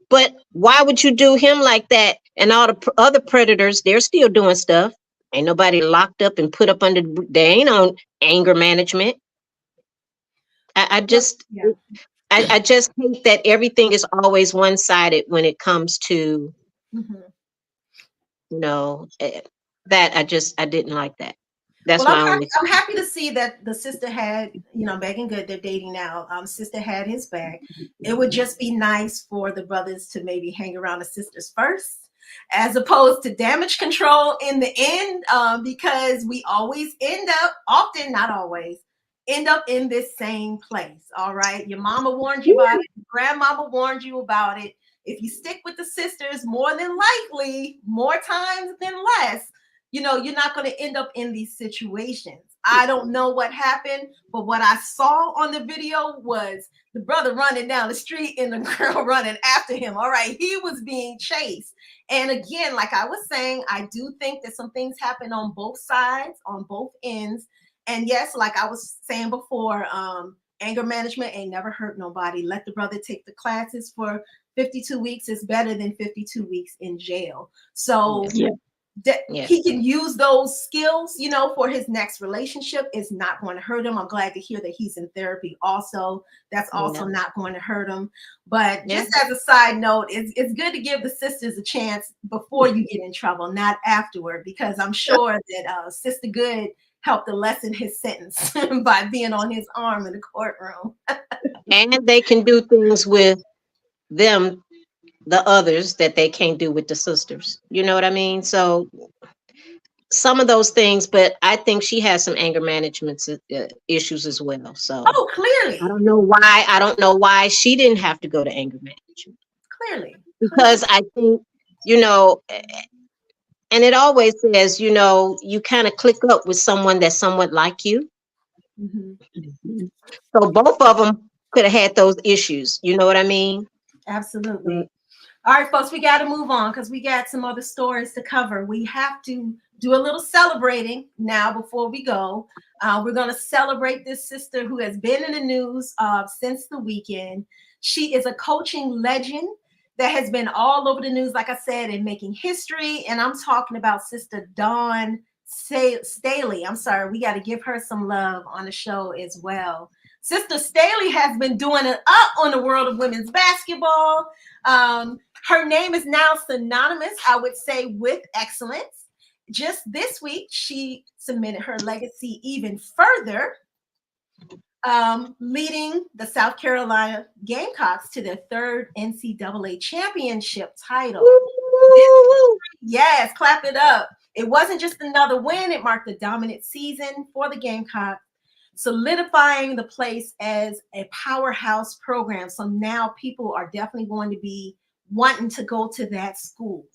but why would you do him like that? And all the other predators, they're still doing stuff. Ain't nobody locked up and put up under, they ain't on anger management. I just hate that everything is always one-sided when it comes to, that I didn't like that. That's I'm happy to see that the sister had, Megan Good, they're dating now. Sister had his back. It would just be nice for the brothers to maybe hang around the sisters first, as opposed to damage control in the end, because we always often, not always, end up in this same place. All right. Your mama warned you about it. Your grandmama warned you about it. If you stick with the sisters, more than likely, more times than less, you're not going to end up in these situations. I don't know what happened, but what I saw on the video was the brother running down the street and the girl running after him. All right. He was being chased. And again, like I was saying, I do think that some things happen on both sides, on both ends. And yes, like I was saying before, anger management ain't never hurt nobody. Let the brother take the classes for 52 weeks. Is better than 52 weeks in jail. So he can use those skills, for his next relationship. Is not going to hurt him. I'm glad to hear that he's in therapy also. That's also not going to hurt him. But just as a side note, it's good to give the sisters a chance before you get in trouble, not afterward, because I'm sure that Sister Good helped to lessen his sentence by being on his arm in the courtroom. And they can do things with them, the others, that they can't do with the sisters. You know what I mean? So some of those things, but I think she has some anger management issues as well. So clearly. I don't know why she didn't have to go to anger management. Clearly. Because I think, and it always says, you kind of click up with someone that's somewhat like you. So both of them could have had those issues. You know what I mean? Absolutely. All right, folks, we got to move on because we got some other stories to cover. We have to do a little celebrating now before we go. We're going to celebrate this sister who has been in the news since the weekend. She is a coaching legend that has been all over the news, like I said, and making history. And I'm talking about Sister Dawn Staley. I'm sorry, we got to give her some love on the show as well. Sister Staley has been doing it up on the world of women's basketball. Her name is now synonymous, I would say, with excellence. Just this week, she cemented her legacy even further, leading the South Carolina Gamecocks to their third NCAA championship title. Yes, clap it up. It wasn't just another win. It marked a dominant season for the Gamecocks, solidifying the place as a powerhouse program. So now people are definitely going to be wanting to go to that school.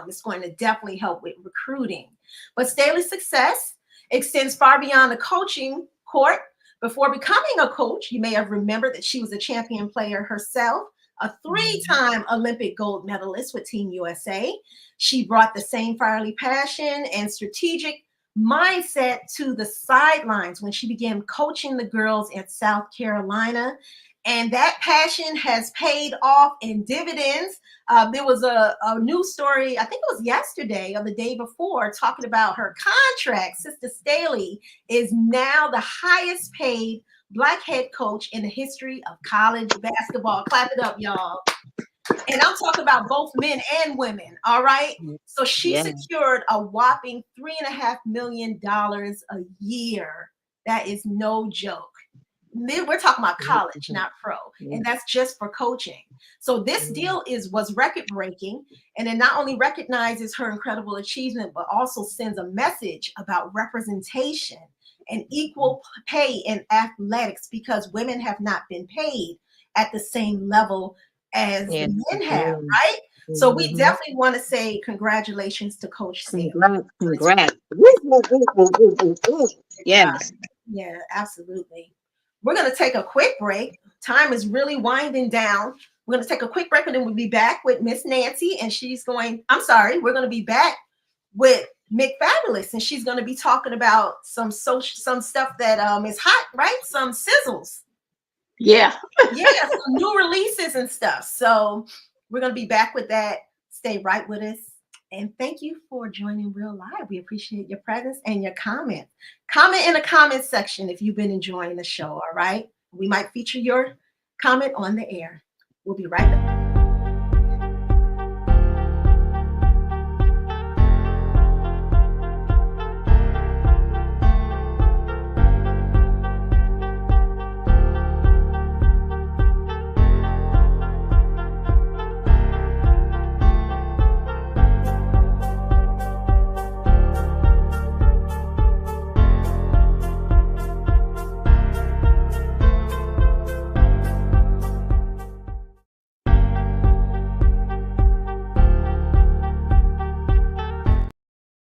It's going to definitely help with recruiting. But Staley's success extends far beyond the coaching court. Before becoming a coach, you may have remembered that she was a champion player herself, a three-time Olympic gold medalist with Team USA. She brought the same fiery passion and strategic mindset to the sidelines when she began coaching the girls at South Carolina. And that passion has paid off in dividends. There was a news story, I think it was yesterday or the day before, talking about her contract. Sister Staley is now the highest paid Black head coach in the history of college basketball. Clap it up, y'all. And I'm talking about both men and women. All right. So she secured a whopping $3.5 million a year. That is no joke. We're talking about college, not pro. And that's just for coaching. So this deal was record breaking. And it not only recognizes her incredible achievement, but also sends a message about representation and equal pay in athletics, because women have not been paid at the same level as the men have, right? So we definitely want to say congratulations to Coach C. Congrats. Yes. Yeah, absolutely. We're going to take a quick break. Time is really winding down. We're going to take a quick break, and then we'll be back with Miss Nancy, and we're going to be back with Mick Fabulous, and she's going to be talking about some stuff that is hot, right? Some sizzles. Yeah. Yeah, some new releases and stuff. So we're going to be back with that. Stay right with us. And thank you for joining Real Live. We appreciate your presence and your comments. Comment in the comment section if you've been enjoying the show, all right? We might feature your comment on the air. We'll be right back.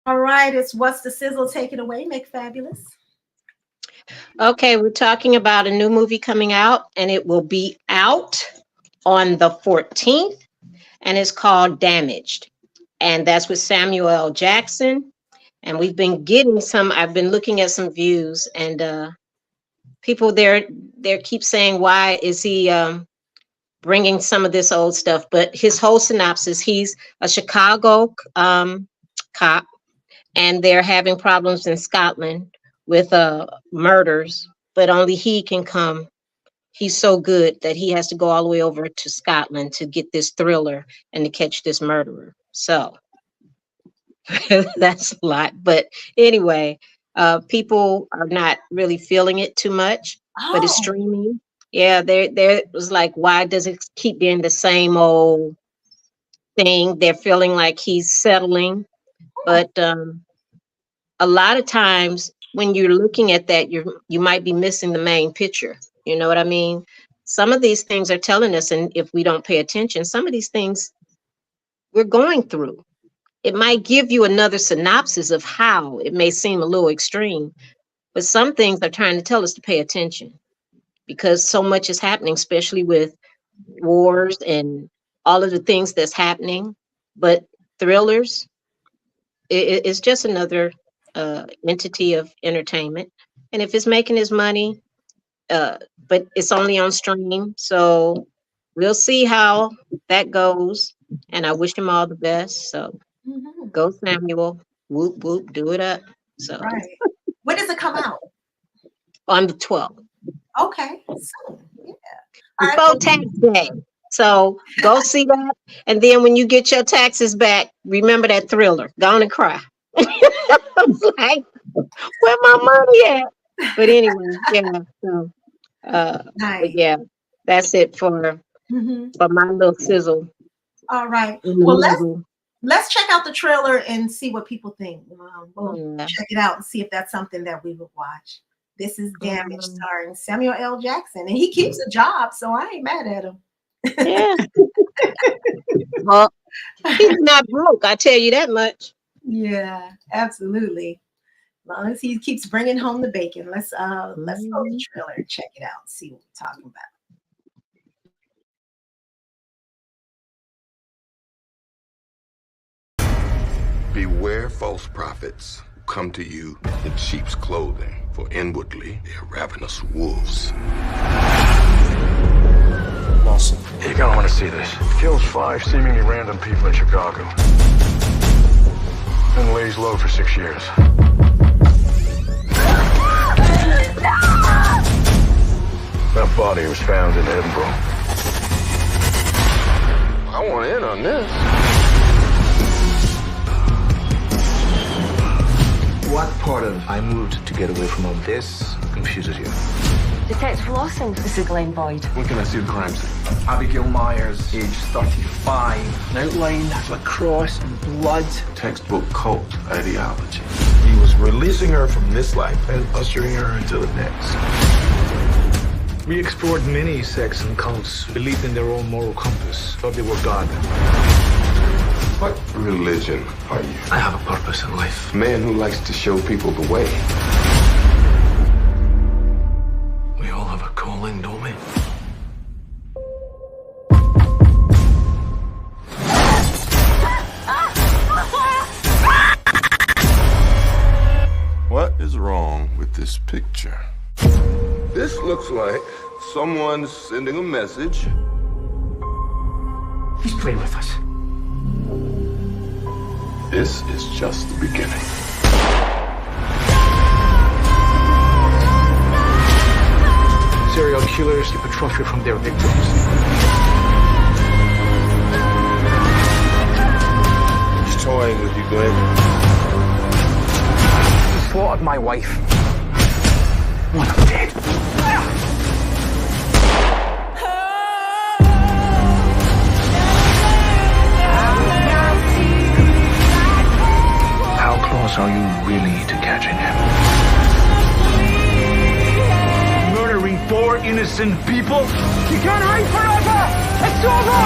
All right, it's What's the Sizzle? Take it away, Mick Fabulous. Okay, we're talking about a new movie coming out, and it will be out on the 14th, and it's called Damaged. And that's with Samuel L. Jackson. And we've been getting I've been looking at some views, and people there keep saying, why is he bringing some of this old stuff? But his whole synopsis, he's a Chicago cop, and they're having problems in Scotland with murders, but only he can come. He's so good that he has to go all the way over to Scotland to get this thriller and to catch this murderer. So that's a lot. But anyway, people are not really feeling it too much, but it's streaming. Yeah, there was like, why does it keep being the same old thing? They're feeling like he's settling. But a lot of times when you're looking at that, you might be missing the main picture. You know what I mean? Some of these things are telling us, and if we don't pay attention, some of these things we're going through. It might give you another synopsis of how it may seem a little extreme, but some things are trying to tell us to pay attention, because so much is happening, especially with wars and all of the things that's happening. But thrillers, it's just another entity of entertainment. And if it's making his money, but it's only on stream, so we'll see how that goes. And I wish him all the best. So go Samuel, whoop whoop, do it up. So right. When does it come out? On the 12th. Okay. So, yeah. Before tax day. So go see that. And then when you get your taxes back, remember that thriller. Go on and cry. Like, where my money at? But anyway, yeah. So nice. But yeah, that's it for my little sizzle. All right. Well, let's check out the trailer and see what people think. We'll check it out and see if that's something that we would watch. This is Damaged, starring Samuel L. Jackson, and he keeps a job, so I ain't mad at him. Yeah. Well, he's not broke, I tell you that much. Yeah, absolutely. As long as he keeps bringing home the bacon. Let's go to the trailer and check it out and see what we're talking about. Beware false prophets who come to you in sheep's clothing, for inwardly they are ravenous wolves. Lawson. You're gonna want to see this. Kills 5 seemingly random people in Chicago. Then lays low for 6 years. That body was found in Edinburgh. I want in on this. What part of I moved to get away from all this confuses you? Detective Lawson, this is Glenn Boyd. When can I see the crime scene? Abigail Myers, age 35. An outline of a cross and blood. Textbook cult ideology. He was releasing her from this life and ushering her into the next. We explored many sects and cults, believed in their own moral compass, thought they were God. What religion are you? I have a purpose in life. A man who likes to show people the way. We all have a calling, don't we? What is wrong with this picture? This looks like someone sending a message. He's playing with us. This is just the beginning. Serial killers keep a trophy from their victims. He's toying with you, Glenn. He slaughtered my wife. I want him dead. How close are you really to catching him? Murdering 4 innocent people? You can't hide forever! It's over!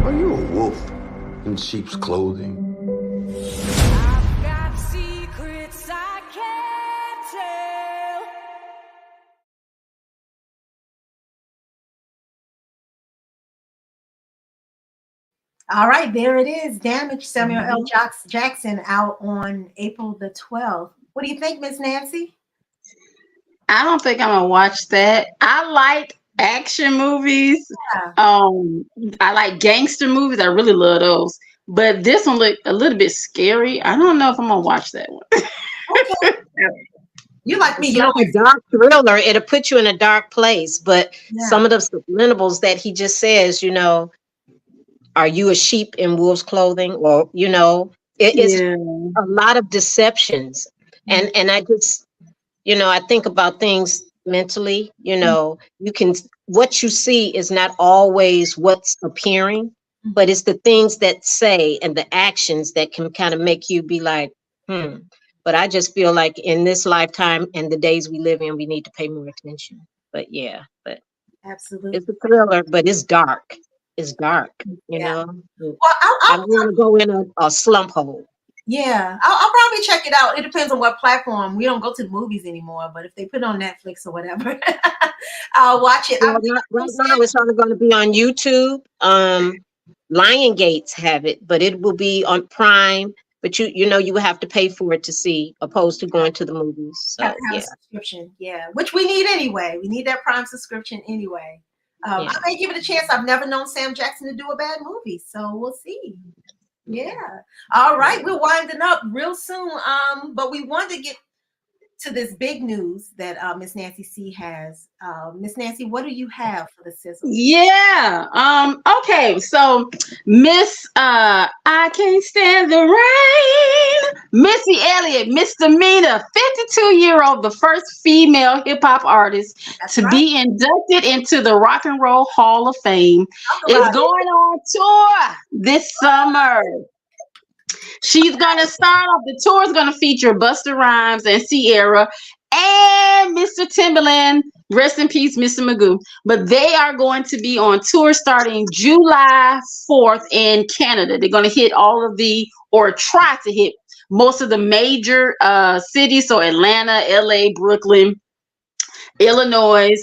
Are you a wolf in sheep's clothing? All right, there it is. Damage, Samuel L. Jackson, out on April the 12th. What do you think, Miss Nancy? I don't think I'm gonna watch that. I like action movies. Yeah. I like gangster movies. I really love those. But this one looked a little bit scary. I don't know if I'm gonna watch that one. Okay. You like me, It's you like know. a dark thriller. It'll put you in a dark place. But Yeah. some of the subliminals that he just says, you know, are you a sheep in wolf's clothing? Or, you know, it's a lot of deceptions. And I just, you know, I think about things mentally, you know, what you see is not always what's appearing, but it's the things that say and the actions that can kind of make you be like, But I just feel like in this lifetime and the days we live in, we need to pay more attention. But yeah, but Absolutely. it's a thriller, but it's dark. It's dark, you know. Well, I don't want to go in a slump hole. Yeah, I'll probably check it out. It depends on what platform. We don't go to the movies anymore, but if they put it on Netflix or whatever, I'll watch it. Right now, it's only going to be on YouTube. Lion Gates have it, but it will be on Prime. But you know, you will have to pay for it to see, opposed to going to the movies. So Have a subscription, yeah, which we need anyway. We need that Prime subscription anyway. I may give it a chance. I've never known Sam Jackson to do a bad movie, so we'll see. Yeah. All right, we're winding up real soon. But we wanted to get to this big news that Miss Nancy C has. Miss Nancy, what do you have for the sizzle? Yeah. Okay. So Miss I Can't Stand the Rain, Missy Elliott, misdemeanor, 52-year-old, the first female hip hop artist to be inducted into the Rock and Roll Hall of Fame, is going on tour this summer. She's going to start off, the tour is going to feature Busta Rhymes and Ciara and Mr. Timbaland, rest in peace, Mr. Magoo. But they are going to be on tour starting July 4th in Canada. They're going to hit all of or try to hit most of the major cities. So Atlanta, LA, Brooklyn, Illinois,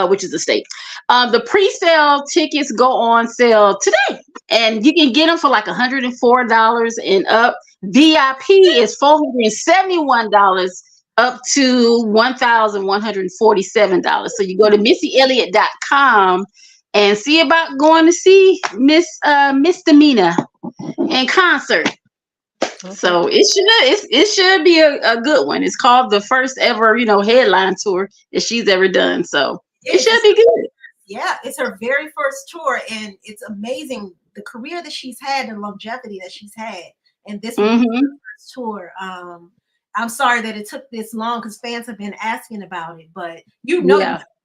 which is the state. The pre-sale tickets go on sale today, and you can get them for like $104 and up. VIP is $471 up to $1,147. So you go to MissyElliott.com and see about going to see Misdemeanor in concert. Okay. So it should be a good one. It's called the first ever, headline tour that she's ever done. So it should be good. Yeah, it's her very first tour, and it's amazing the career that she's had and longevity that she's had. And this was her first tour. I'm sorry that it took this long because fans have been asking about it, but you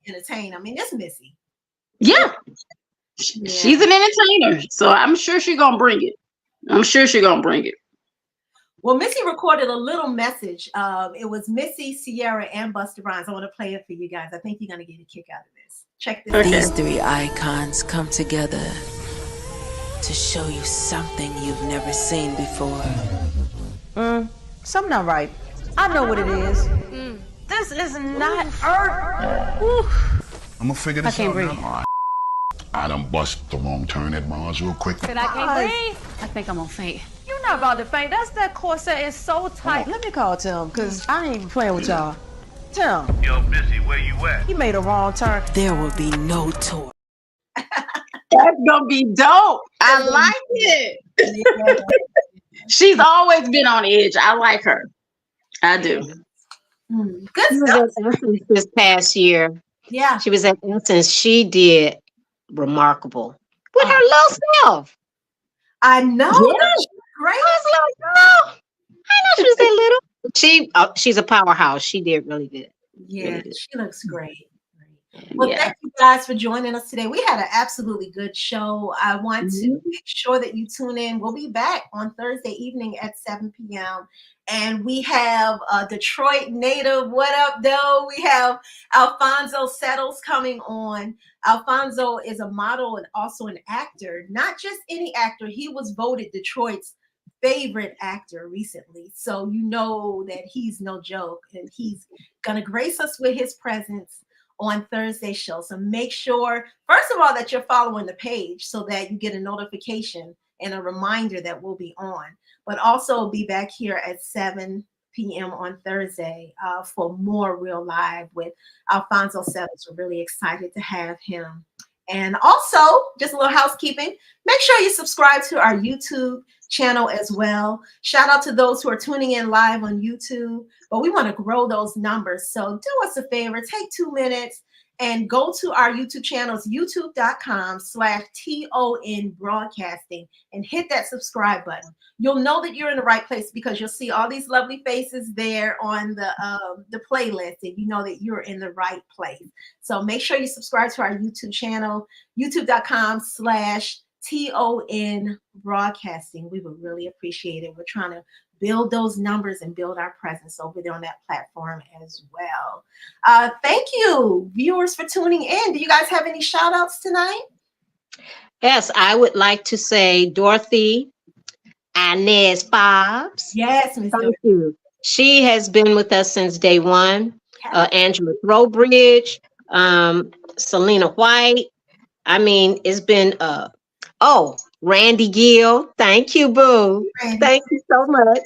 entertain. I mean, it's Missy. Yeah. She's an entertainer, so I'm sure she's gonna bring it. Well, Missy recorded a little message. It was Missy, Ciara, and Busta Rhymes. I want to play it for you guys. I think you're gonna get a kick out of this. Check this out. These three icons come together to show you something you've never seen before. Something not right. I know what it is. This is not Earth. I'm gonna figure this out. I can't breathe. I done bust the wrong turn at Mars real quick. Said I can't breathe. I think I'm gonna faint. You're not about to faint. That corset is so tight. Let me call Tim, because I ain't even playing with y'all. Tim. Yo, Missy, where you at? He made a wrong turn. There will be no tour. That's gonna be dope. I like it. She's always been on edge. I like her. I do. Good She stuff. was at Essence this past year. Yeah. She was at Essence. She did remarkable with her little self. I know. Yeah. Great. I was like, oh, I know she was that little. She's a powerhouse. She did really good. Yeah, really good. she looks great. Well, thank you guys for joining us today. We had an absolutely good show. I want to make sure that you tune in. We'll be back on Thursday evening at 7 p.m. And we have Detroit native, what up, though? We have Alfonso Settles coming on. Alfonso is a model and also an actor, not just any actor. He was voted Detroit's favorite actor recently. So you know that he's no joke, and he's going to grace us with his presence on Thursday show. So make sure, first of all, that you're following the page so that you get a notification and a reminder that we'll be on. But also be back here at 7 p.m. on Thursday for more Real Live with Alfonso Settles. We're really excited to have him. And also, just a little housekeeping, make sure you subscribe to our YouTube channel as well. Shout out to those who are tuning in live on YouTube, but we want to grow those numbers. So do us a favor, take 2 minutes and go to our YouTube channels, youtube.com/TON Broadcasting, and hit that subscribe button. You'll know that you're in the right place because you'll see all these lovely faces there on the playlist, and you know that you're in the right place. So make sure you subscribe to our YouTube channel, youtube.com/TON Broadcasting. We would really appreciate it. We're trying to build those numbers and build our presence over there on that platform as well. Thank you, viewers, for tuning in. Do you guys have any shout outs tonight? Yes, I would like to say Dorothy Inez Fobbs. Yes, Ms. Thank you. She has been with us since day one. Angela Throwbridge, Selena White. I mean, it's been Randy Gill. Thank you, boo. Randy. Thank you so much.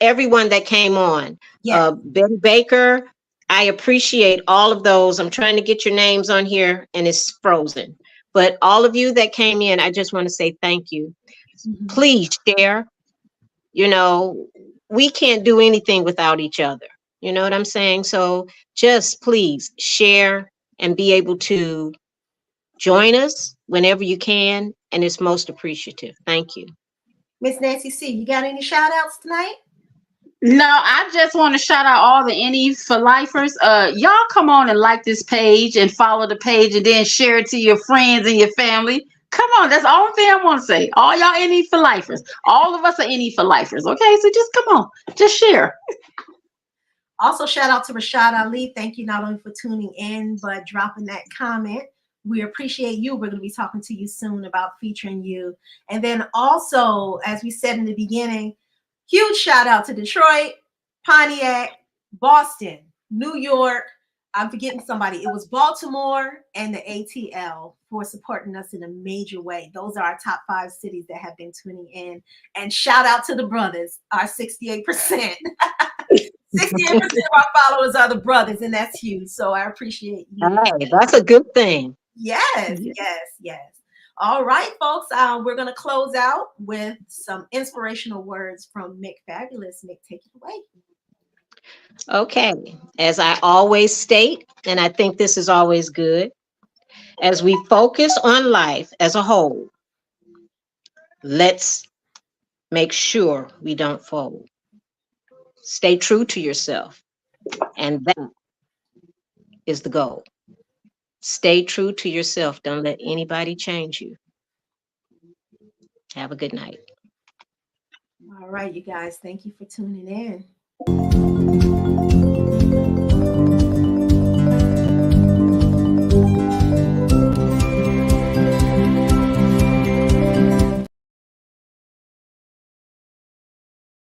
Everyone that came on. Yeah. Betty Baker. I appreciate all of those. I'm trying to get your names on here and it's frozen. But all of you that came in, I just want to say thank you. Mm-hmm. Please share. You know, we can't do anything without each other. You know what I'm saying? So just please share and be able to join us whenever you can, and it's most appreciative. Thank you. Miss Nancy C., you got any shout outs tonight? No, I just want to shout out all the NE for lifers. Y'all come on and like this page and follow the page and then share it to your friends and your family. Come on, that's the only thing I want to say. All y'all NE for lifers. All of us are NE for lifers. Okay, so just come on, just share. Also, shout out to Rashad Ali. Thank you not only for tuning in, but dropping that comment. We appreciate you. We're going to be talking to you soon about featuring you. And then also, as we said in the beginning, huge shout out to Detroit, Pontiac, Boston, New York, I'm forgetting somebody. It was Baltimore and the ATL for supporting us in a major way. Those are our top 5 cities that have been tuning in. And shout out to the brothers, our 68%. 68% of our followers are the brothers, and that's huge. So I appreciate you. Hey, that's a good thing. Yes. All right, folks. We're going to close out with some inspirational words from Mick Fabulous. Mick, take it away. Okay, as I always state, and I think this is always good, as we focus on life as a whole, let's make sure we don't fold. Stay true to yourself, and that is the goal. Stay true to yourself. Don't let anybody change you. Have a good night. All right, you guys. Thank you for tuning in.